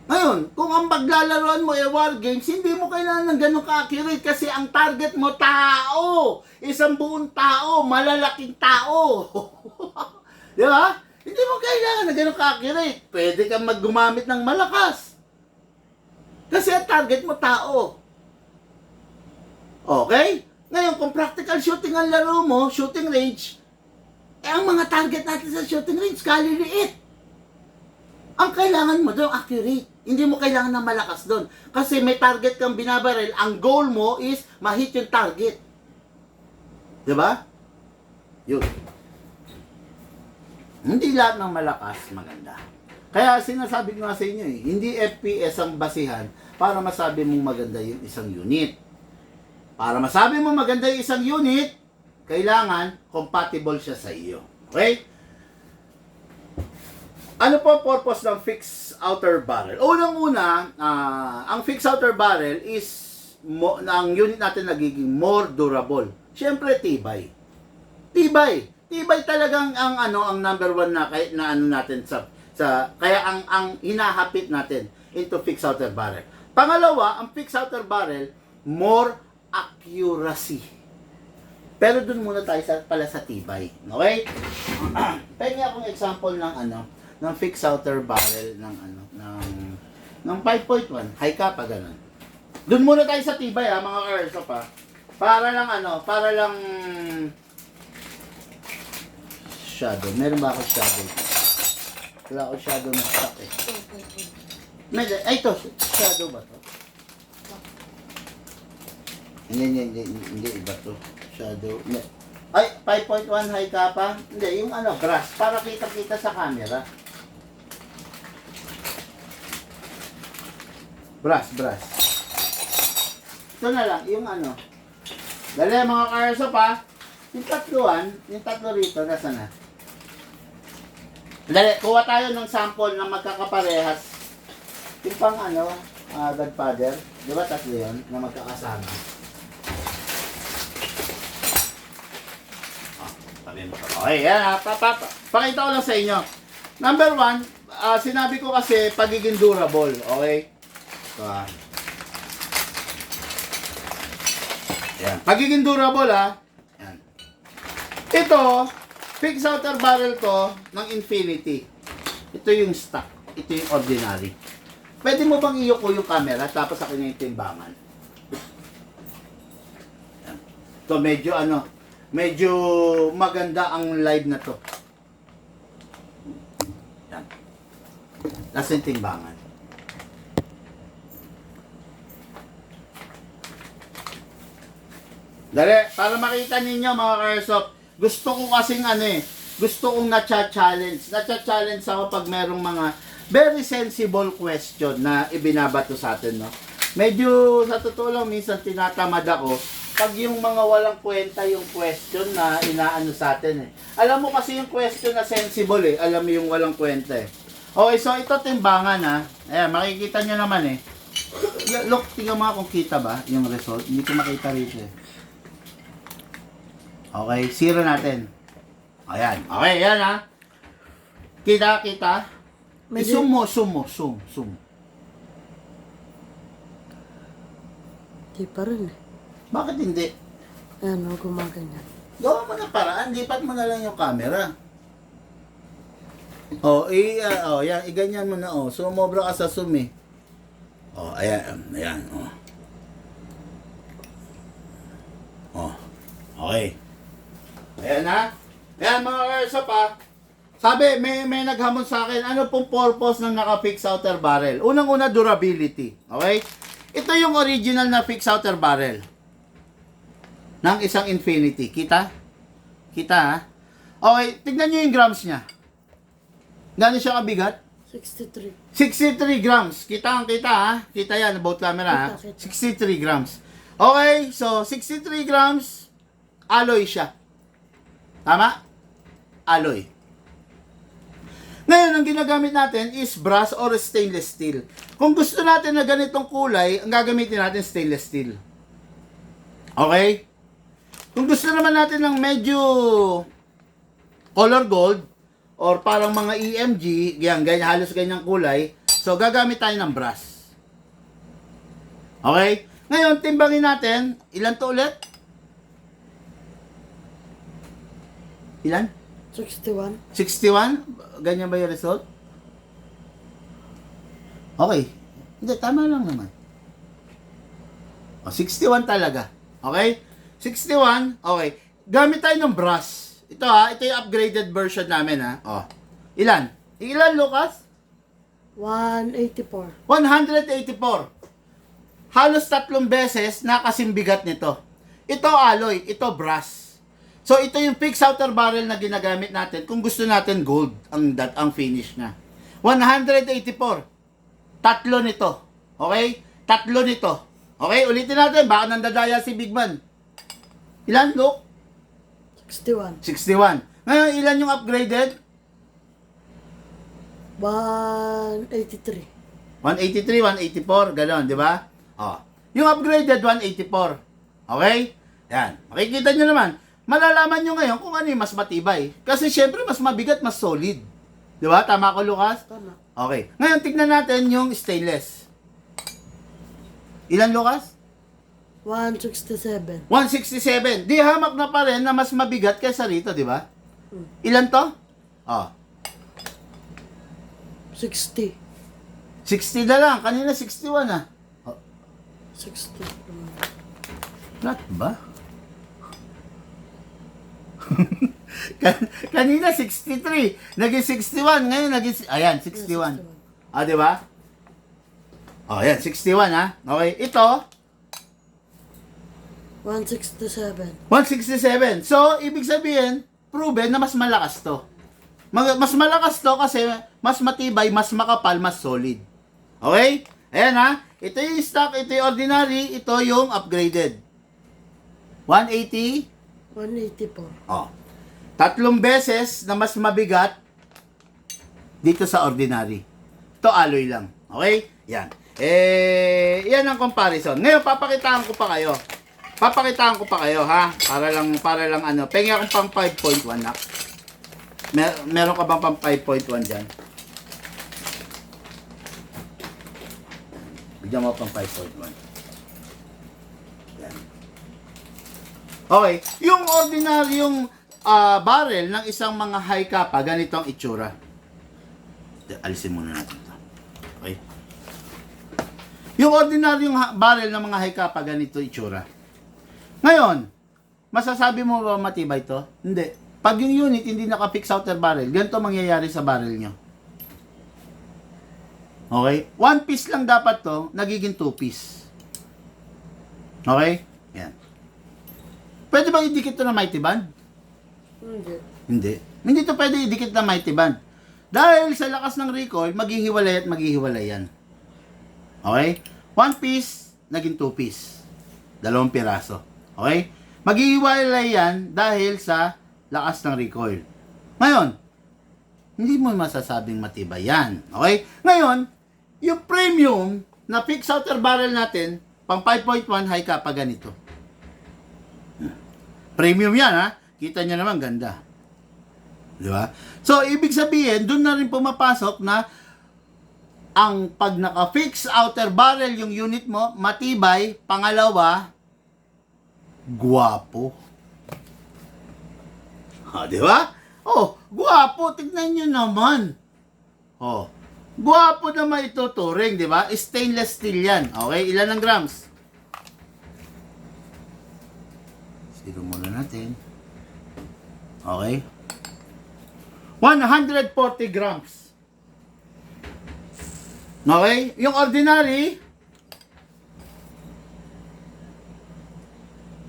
Ngayon, kung ang paglalaroan mo ay war games, hindi mo kailangan ng ganun ka-accurate kasi ang target mo, tao. Isang buong tao, malalaking tao. Di ba? Hindi mo kailangan ng ganun ka-accurate. Pwede kang gumamit ng malakas. Kasi ang target mo, tao. Okay? Ngayon, kung practical shooting ang laro mo, shooting range, ang mga target natin sa shooting range, kaliliit. Ang kailangan mo doon, accurate. Hindi mo kailangan na malakas doon. Kasi may target kang binabaril, ang goal mo is ma-hit yung target. Diba? Yun. Hindi lahat ng malakas maganda. Kaya sinasabi ko nga sa inyo hindi FPS ang basihan para masabi mong maganda yung isang unit. Para masabi mong maganda yung isang unit, kailangan compatible siya sa iyo. Okay? Ano po purpose ng fixed outer barrel? Unang-una, ang fixed outer barrel is ang unit natin nagiging more durable. Siyempre, tibay. Tibay talagang ang number one na ano natin sa kaya ang hinahapit natin into fixed outer barrel. Pangalawa, ang fixed outer barrel, more accuracy. Pero dun muna tayo pala sa tibay. Okay? Pwede akong example ng fixed outer barrel ng 5.1, high kappa ganun. Dun muna tayo sa tibay mga airsoft Para lang shadow. Meron ba ako shadow? Wala ako shadow na stock eh. Ay, ito, shadow ba to? Hindi, iba to. Shadow. Ay, 5.1 high kappa. Hindi, yung grass. Para kita-kita sa camera. Brass. Ito na lang, yung Dali mga karso yung tatlo rito, nasa na? Dali, kuha tayo ng sample na magkakaparehas. Yung pang Godfather. Di ba tatlo yun na magkakasama? Okay, yan pakita ko lang sa inyo. Number 1, sinabi ko kasi pagiging durable, okay? Yan. Pagiging durable yan. Ito, fixed outer barrel to ng Infinity. Ito yung stock, ito yung ordinary. Pwede mo bang iyuko yung camera tapos akin yung timbangan? Yan. Ito medyo maganda ang live na to. Yan. Nasa yung timbangan. Dali, para makita ninyo mga ka-airsoft, gusto ko kasing gusto kong na-challenge. Na-challenge ako pag merong mga very sensible question na ibinabato sa atin, no? Medyo, sa totoo lang, minsan tinatamad ako pag yung mga walang kwenta yung question na inaano sa atin, Alam mo kasi yung question na sensible, Alam mo yung walang kwenta, Okay, so ito timbangan, Ayan, makikita nyo naman, Look, tingnan mo kung kita ba yung result. Hindi ko makita rito, Okay, zero natin. Ayan. Okay, yan Kita. I-zoom mo. Di pa rin Bakit hindi? gumaganyan. Gawa mo na paraan. Lipat mo na lang yung camera. Yan. Iganyan mo na, Sumobra ka sa zoom, ayan. Okay. Ayan Ayan mga airsoft Sabi, may naghamon sa akin, ano pong purpose ng naka-fixed outer barrel? Unang-una, durability. Okay? Ito yung original na fixed outer barrel ng isang Infinity. Kita? Okay, tignan nyo yung grams niya. Gano'n siya kabigat? 63. 63 grams. Kita ang kita ha. Kita yan, about camera ha. Kita. 63 grams. Okay, so 63 grams, alloy siya. Tama? Alloy. Ngayon, ang ginagamit natin is brass or stainless steel. Kung gusto natin na ganitong kulay, ang gagamitin natin stainless steel. Okay? Kung gusto naman natin ng medyo color gold, or parang mga EMG, ganyan, halos ganyang kulay, so gagamit tayo ng brass. Okay? Ngayon, timbangin natin, ilan to ulit? Ilan? 61. 61? Ganyan ba yung result? Okay. Hindi, tama lang naman. O, 61 talaga. Okay? 61, okay. Gamit tayo ng brass. Ito ito yung upgraded version namin ha. O, ilan? Ilan, Lucas? 184. 184. Halos 3 beses nakasimbigat nito. Ito alloy, ito brass. So ito yung fixed outer barrel na ginagamit natin kung gusto natin gold ang finish niya. 184. Tatlo nito. Okay? Tatlo nito. Okay, ulitin natin baka nandadaya si Bigman. Ilan, Luke? 61. 61. Ngayon, ilan yung upgraded? 183. 183, 184, gano'n, di ba? Oh. Yung upgraded, 184. Okay? Yan. Makikita nyo naman. Malalaman nyo ngayon kung ano yung mas matibay. Kasi syempre, mas mabigat, mas solid. Di ba? Tama ko, Lucas? Tama. Okay. Ngayon, tignan natin yung stainless. Ilan, Lucas? 167. 167. Di hamak na pa rin na mas mabigat kaysa rito, di ba? Ilan to? Oh. 60. 60 na lang. Kanina 61 ah. Oh. 60. Flat ba? Kanina 63. Naging 61. Ngayon naging... Ayan, 61. Ah, di ba? Oh, ayan. 61 ha. Okay. Ito, 167. 167. So, ibig sabihin, proven na mas malakas to. Mas malakas to kasi mas matibay, mas makapal, mas solid. Okay? Ayan ha. Ito yung stock, ito yung ordinary, ito yung upgraded. 180. 184. Oh. 3 beses na mas mabigat dito sa ordinary. Ito alloy lang. Okay? Yan. Yan ang comparison. Ngayon, papakitaan ko pa kayo. Papakitaan ko pa kayo, ha? Para lang ano. Pengi akong pang 5.1 na. Meron ka bang pang 5.1 dyan? Bigyan mo pang 5.1. Yan. Okay. Yung ordinaryong barrel ng isang mga high kappa, ganito ang itsura. Alisin muna natin ito. Okay. Yung ordinaryong barrel ng mga high kappa, ganito itsura. Ngayon, masasabi mo ba matibay ito? Hindi. Pag yung unit hindi naka-fix outer barrel, ganito mangyayari sa barrel nyo. Okay? 1 piece lang dapat to, nagiging 2 piece. Okay? Yan. Pwede bang idikit to na mighty band? Hindi. Hindi. Hindi to pwede idikit na mighty band. Dahil sa lakas ng recoil, maghihiwalay at maghihiwalay yan. Okay? 1 piece, naging 2 piece. 2 piraso. Okay? Maghihiwalay yan dahil sa lakas ng recoil. Ngayon, hindi mo masasabing matibay yan. Okay? Ngayon, yung premium na fixed outer barrel natin, pang 5.1 high kappa ganito. Premium yan ha. Kita nyo naman, ganda. Di ba? So, ibig sabihin, dun na rin pumapasok na ang pag naka-fix outer barrel yung unit mo, matibay, pangalawa, guwapo. Ha, di ba? Oh, guwapo. Tignan nyo naman. Oh, guwapo naman ito, turing, di ba? Stainless steel yan. Okay, ilan ang grams? Zero muna natin. Okay. 140 grams. Okay? Yung ordinary,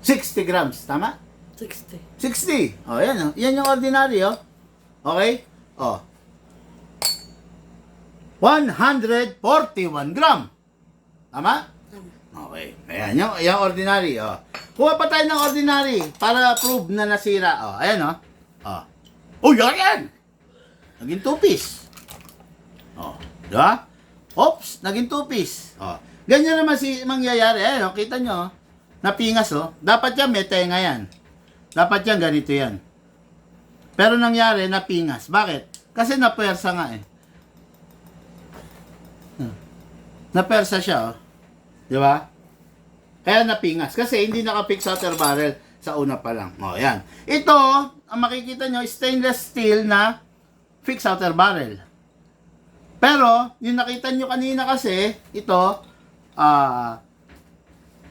60 grams. Tama? 60. 60. Oh, yan oh. Yan yung ordinary oh. Okay? Oh. 141 gram. Tama? Tama. Okay. Ayan, yung ordinary, oh. Kuha pa tayo ng ordinary para prove na nasira, oh. Ayan, oh. Oh. Oh, yan! Naging 2 piece. Oh. Diba? Oops, naging 2 piece. Oh. Ganyan naman mangyayari. Ayan, oh. Kita nyo, oh. Napingas, oh. Dapat yan, may tenga yan. Dapat yan, ganito yan. Pero nangyari, napingas. Bakit? Kasi napersa nga, eh. Napersa siya, oh. Di ba? Kaya napingas. Kasi hindi naka-fix outer barrel sa una pa lang. O, yan. Ito, ang makikita nyo, stainless steel na fix outer barrel. Pero, yung nakita nyo kanina kasi, ito,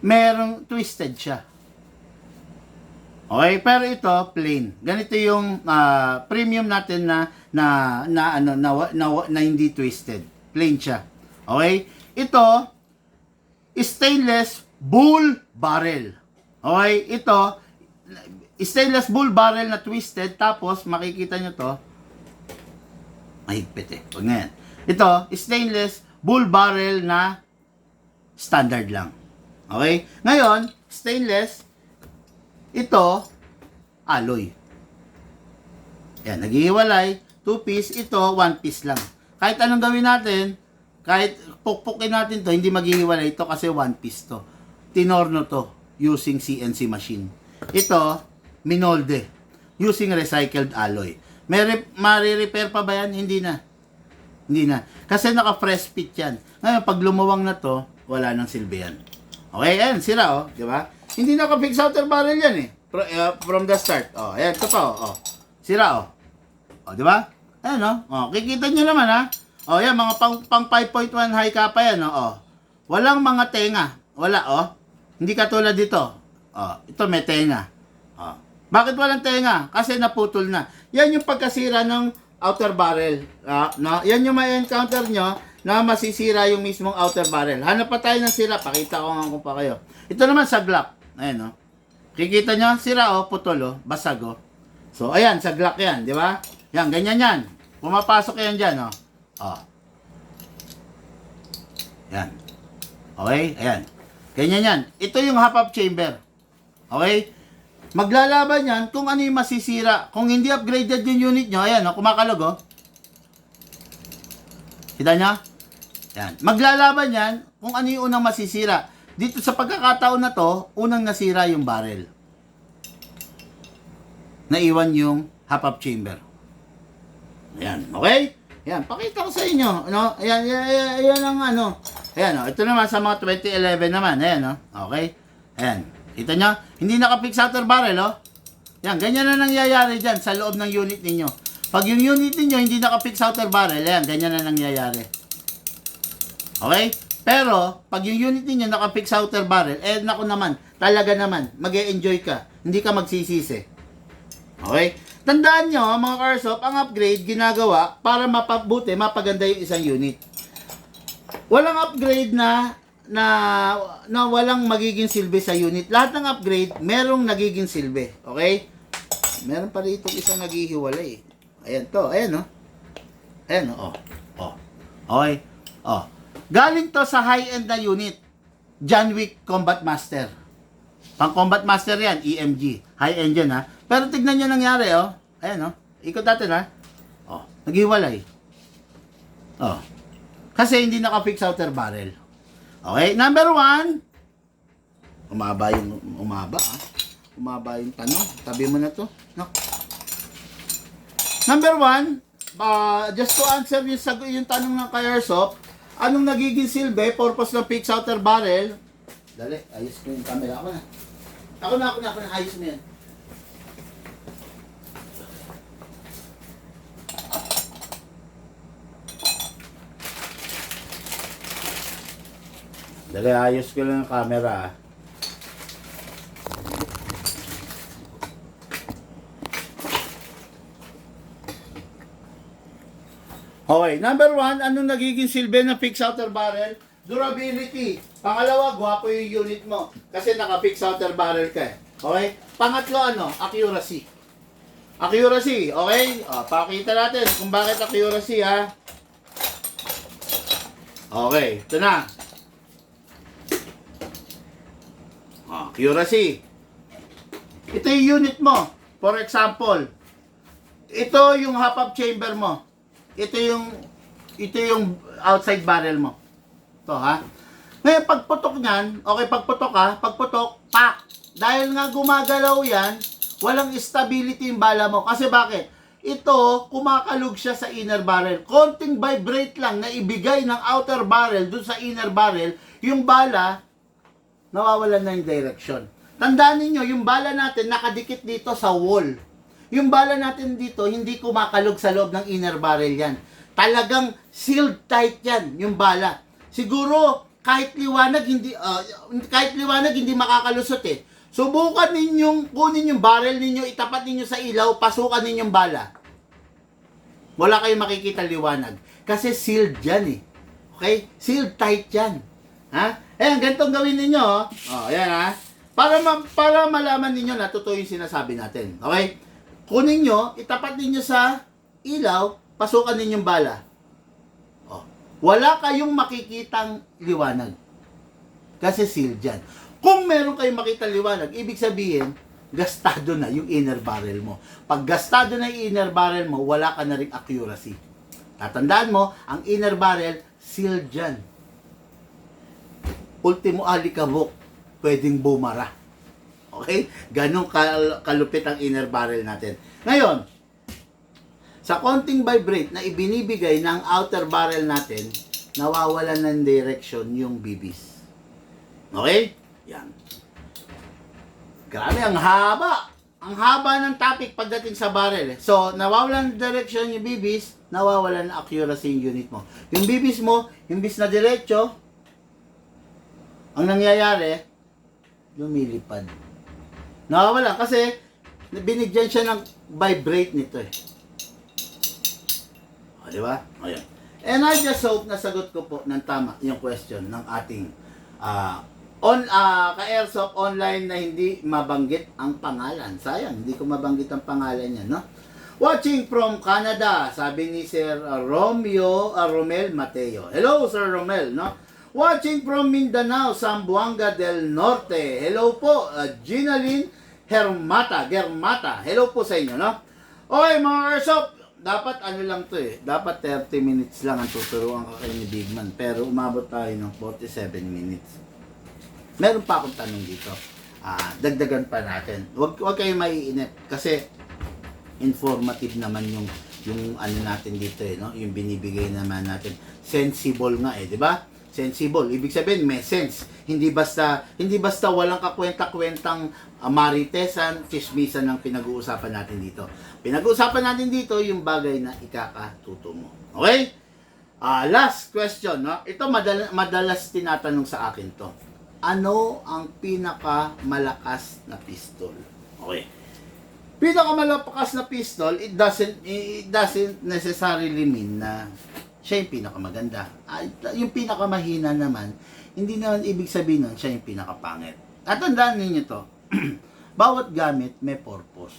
merong twisted siya. Okay? Pero ito, plain. Ganito yung premium natin na hindi twisted. Plain siya. Okay? Ito, stainless bull barrel. Okay? Ito, stainless bull barrel na twisted. Tapos, makikita nyo to. Mahigpit eh. Huwag na yan. Ito, stainless bull barrel na standard lang. Okay? Ngayon, stainless, ito, alloy. Yan, naghihiwalay. 2 piece, ito, 1 piece lang. Kahit anong gawin natin, kahit pukpukin natin to, hindi maghihiwalay ito kasi 1 piece to. Tinorno to using CNC machine. Ito, minolde using recycled alloy. Mari-repair pa ba yan? Hindi na. Hindi na. Kasi naka-fresh fit yan. Ngayon, pag lumawang na to, wala nang silbi yan. Okay, ayan, sira oh. Di ba? Hindi naka-fix outer barrel yan eh. From the start. Oh, ayan, ito pa oh. Sira oh. Oh, di ba? Ayan oh. Oh, kikita nyo naman ha. Oh, yan, mga pang 5.1 high kappa yan, oh. Walang mga tenga. Wala, oh. Hindi katulad dito. Oh, ito may tenga. Oh. Bakit walang tenga? Kasi naputol na. Yan yung pagkasira ng outer barrel. No? Yan yung may encounter nyo na masisira yung mismong outer barrel. Hanap pa tayo ng sira. Pakita ko nga kung pa kayo. Ito naman sa Glock. Ayan, oh. Kikita nyo, sira, oh, putol, oh. Basag, oh. So, ayan, sa Glock yan, di ba? Yan, ganyan yan. Pumapasok yan dyan, oh. Oh. Yan. Okay? Ayan. Ganyan yan. Ito yung half-up chamber. Okay? Maglalaban yan kung ano yung masisira. Kung hindi upgraded yung unit nyo, ayan, oh, kumakalog, oh. Kita nyo? Yan. Maglalaban yan kung ano yung unang masisira. Dito sa pagkakataon na to, unang nasira yung barrel. Naiwan yung half-up chamber. Ayan. Okay? Yan, pakita ko sa inyo, no? Ayan ang ano. Ayan, oh. Ito naman sa mga 2011 naman, ayan, oh. Okay? Ayan. Kita nyo? Hindi naka-fix outer barrel, oh. Yan, ganyan na nangyayari dyan sa loob ng unit ninyo. Pag yung unit ninyo hindi naka-fix outer barrel, ayan, ganyan na nangyayari. Okay? Pero, pag yung unit ninyo naka-fix outer barrel, eh, naku naman, talaga naman, mag-e-enjoy ka. Hindi ka magsisisi. Okay? Tandaan nyo, mga Carsoft, ang upgrade ginagawa para mapaganda yung isang unit. Walang upgrade na walang magiging silbi sa unit. Lahat ng upgrade, merong nagiging silbi. Okay? Meron pa rito isang naghihiwalay. Ayan to, ayan oh. Ayan oh. Oh. Okay? Oh. Galing to sa high-end na unit. John Wick Combat Master. Pang Combat Master yan, EMG. High-end yan ha. Pero tignan nyo nangyari, oh. Ayan, oh. Ikot natin, ha. Oh, naghiwalay. Oh. Kasi hindi naka-fix outer barrel. Okay, number 1. Umaba, ha. Umaba yung tanong. Tabi mo na to. No? Number 1, just to answer yung tanong ng Carsoft, anong nagiging silbi, purpose ng fix outer barrel? Dali, ayos ko yung camera. Ako na. Ayos mo yan. Dali, ayos ko lang ang camera. Okay, number 1, anong nagiging silbi ng fix outer barrel? Durability. Pangalawa, gwapo yung unit mo. Kasi naka-fix outer barrel ka eh. Okay? Pangatlo, ano? Accuracy. Accuracy, okay? Pakita natin kung bakit accuracy, ha? Okay, ito na. Accuracy. Ito yung unit mo. For example, ito yung half-up chamber mo. Ito yung outside barrel mo. Ito, ha? Ngayon, pagputok niyan, okay, pagputok, pak! Dahil nga gumagalaw yan, walang stability yung bala mo. Kasi bakit? Ito, kumakalog siya sa inner barrel. Konting vibrate lang na ibigay ng outer barrel dun sa inner barrel, yung bala, nawawalan na yung direction. Tandaan niyo yung bala natin nakadikit dito sa wall. Yung bala natin dito, hindi kumakalog sa loob ng inner barrel yan. Talagang sealed tight yan, yung bala. Siguro, kahit liwanag hindi makakalusot eh. Subukan ninyong kunin yung barrel ninyo, itapat ninyo sa ilaw, pasukan ninyong bala. Wala kayong makikita liwanag. Kasi sealed yan eh. Okay? Sealed tight yan. Ha? Ayan, ganitong gawin ninyo. Ayan ha. Para malaman ninyo na totoo yung sinasabi natin. Okay? Kunin nyo, itapat ninyo sa ilaw, pasukan ninyong bala. Wala kayong makikitang liwanag. Kasi sealed yan. Kung meron kayong makitang liwanag, ibig sabihin, gastado na yung inner barrel mo. Pag gastado na yung inner barrel mo, wala ka na rin accuracy. Tatandaan mo, ang inner barrel, sealed yan. Ultimo alikabok, pwedeng bumara. Okay? Ganong kalupit ang inner barrel natin. Ngayon, sa konting vibrate na ibinibigay ng outer barrel natin, nawawalan ng direction yung BBs. Okay? Yan. Grabe, ang haba. Ang haba ng topic pagdating sa barrel. So, nawawalan ng direction yung BBs, nawawalan ng accuracy yung unit mo. Yung BBs mo, imbis na diretso, ang nangyayari, lumilipad. Nawawala kasi binigyan siya ng vibrate nito eh. Di ba? Ayan. And I just hope nasagot ko po ng tama yung question ng ating ka-airsoft online na hindi mabanggit ang pangalan. Sayang, hindi ko mabanggit ang pangalan niya, no? Watching from Canada, sabi ni Sir Romel Mateo. Hello, Sir Romel, no? Watching from Mindanao, Zamboanga del Norte. Hello po, Ginaline Germata. Hello po sa inyo, no? Okay, mga airsoft, dapat ano lang to eh. Dapat 30 minutes lang ang tuturuan ka kayo ni Bigman. Pero umabot tayo ng 47 minutes. Meron pa akong tanong dito. Dagdagan pa natin. Huwag kayong maiinip. Kasi informative naman yung ano natin dito eh. No? Yung binibigay naman natin. Sensible nga eh. Di ba? Sensible. Ibig sabihin may sense. Hindi basta walang kakwenta-kwentang maritesan, chismisan ng pinag-uusapan natin dito. Pinag-uusapan natin dito yung bagay na ikakatuto mo. Okay? Last question, no? Ito madalas tinatanong sa akin to. Ano ang pinakamalakas na pistol? Okay. Pinakamalakas na pistol, it doesn't necessarily mean na siya yung pinakamaganda. Yung pinakamahina naman, hindi naman ibig sabihin nun siya yung pinakapangit. At tandaan ninyo to, bawat gamit may purpose.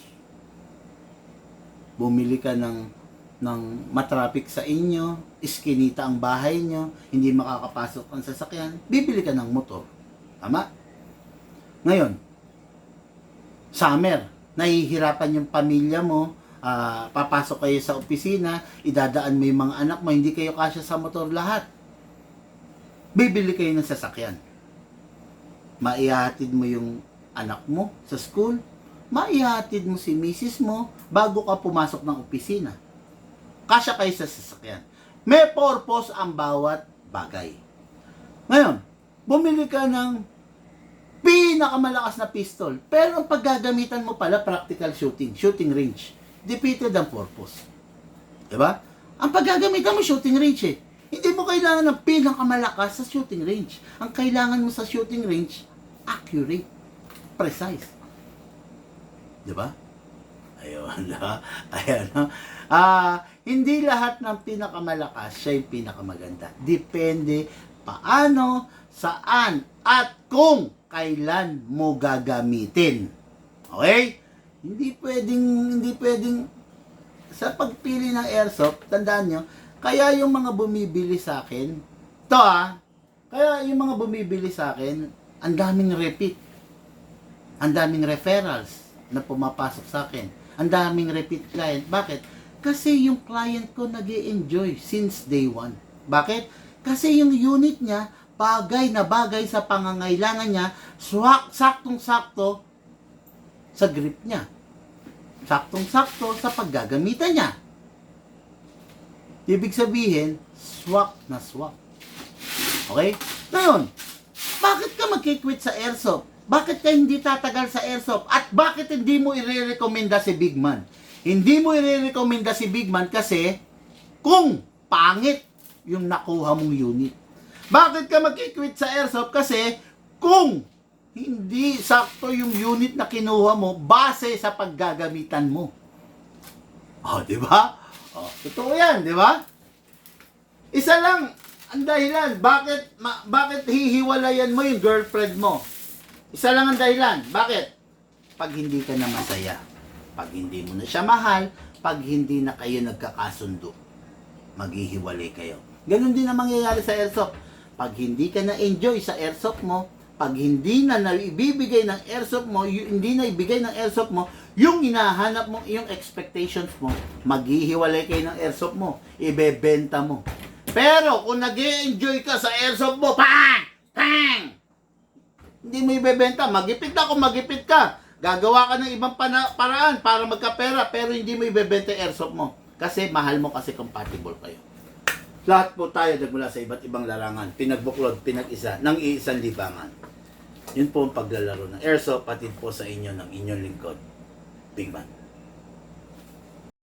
Bumili ka ng matraffic sa inyo, iskinita ang bahay nyo, hindi makakapasok ang sasakyan, bibili ka ng motor. Tama? Ngayon, summer, nahihirapan yung pamilya mo, papasok kayo sa opisina, idadaan mo yung mga anak mo, hindi kayo kasya sa motor lahat. Bibili kayo ng sasakyan. Maihatid mo yung anak mo sa school, maihatid mo si misis mo bago ka pumasok ng opisina. Kasya kayo sa sasakyan. May purpose ang bawat bagay. Ngayon, bumili ka ng pinakamalakas na pistol, pero ang paggagamitan mo pala practical shooting range. Defeated ang purpose. Diba? Ang paggagamitan mo shooting range eh. Hindi mo kailangan ng pinakamalakas sa shooting range. Ang kailangan mo sa shooting range, accurate, precise. Diba? Ayun, ayan. Hindi lahat ng pinakamalakas siya yung pinakamaganda. Depende paano, saan, at kung kailan mo gagamitin. Okay? Hindi pwedeng sa pagpili ng airsoft, tandaan nyo, kaya yung mga bumibili sa akin, kaya yung mga bumibili sa akin, ang daming repeat, ang daming referrals na pumapasok sa akin, ang daming repeat client. Bakit? Kasi yung client ko nag-e-enjoy since day one. Bakit? Kasi yung unit niya, bagay na bagay sa pangangailangan niya, saktong-sakto sa grip niya. Saktong-sakto sa paggagamitan niya. Ibig sabihin, swak na swak. Okay? Ngayon, bakit ka magkikwit sa airsoft? Bakit ka hindi tatagal sa airsoft? At bakit hindi mo i-recommenda si Big Man? Hindi mo i-recommenda si Big Man kasi kung pangit yung nakuha mong unit. Bakit ka magkikwit sa airsoft? Kasi kung hindi sakto yung unit na kinuha mo base sa paggagamitan mo. Di ba? Totoo yan, di ba? Isa lang ang dahilan, bakit hihiwalayan mo yung girlfriend mo? Isa lang ang dahilan. Bakit? Pag hindi ka na masaya. Pag hindi mo na siya mahal. Pag hindi na kayo nagkakasundo. Maghihiwalay kayo. Ganon din ang mangyayari sa airsoft. Pag hindi ka na-enjoy sa airsoft mo, pag hindi na naibibigay ng airsoft mo, hindi na ibigay ng airsoft mo, yung hinahanap mo, yung expectations mo, maghihiwalay kayo ng airsoft mo. Ibebenta mo. Pero kung nag-enjoy ka sa airsoft mo, pang! Hindi mo ibebenta. Magipit ako, magipit ka. Gagawa ka ng ibang paraan para magkapera, pero hindi mo ibebenta yung airsoft mo. Kasi mahal mo, kasi compatible kayo. Lahat po tayo nagmula sa iba't ibang larangan, pinagbuklod, pinag-isa, ng iisang libangan. Yun po ang paglalaro ng airsoft, patid po sa inyo ng inyong lingkod, Big Man.